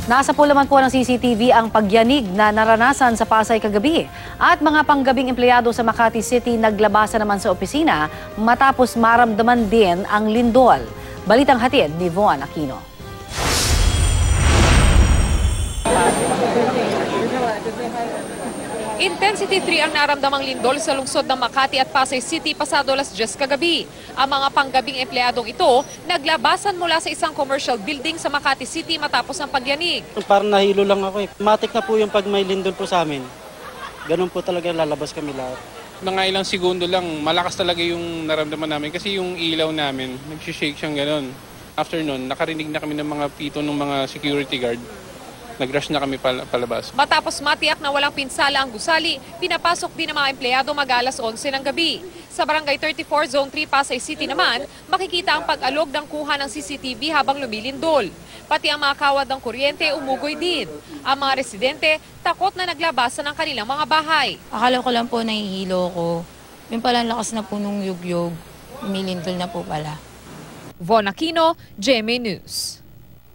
Nasa pulaman po ng CCTV ang pagyanig na naranasan sa Pasay kagabi. At mga panggabing empleyado sa Makati City naglabasan naman sa opisina matapos maramdaman din ang lindol. Balitang hatid ni Von Aquino. Intensity 3 ang naramdamang lindol sa lungsod ng Makati at Pasay City pasado alas 10 kagabi. Ang mga panggabing empleyadong ito naglabasan mula sa isang commercial building sa Makati City matapos ang pagyanig. Parang nahilo lang ako eh. Matik na po yung pag may lindol po sa amin. Ganun po talaga lalabas kami lahat. Mga ilang segundo lang, malakas talaga yung naramdaman namin kasi yung ilaw namin, nagsishake siyang gano'n. After nun, nakarinig na kami ng mga pito ng mga security guard. Nag-rush na kami palabas. Matapos matiyak na walang pinsala ang gusali, pinapasok din ng mga empleyado mag-alas 11 ng gabi. Sa Barangay 34, Zone 3, Pasay City naman, makikita ang pag-alog ng kuha ng CCTV habang lumilindol. Pati ang mga kawad ng kuryente umugoy din. Ang mga residente takot na naglabasan ng kanilang mga bahay. Akala ko lang po nahihilo ko. Yung pala lakas na po nung yugyog. Umilindol na po pala. Von Aquino, GMA News.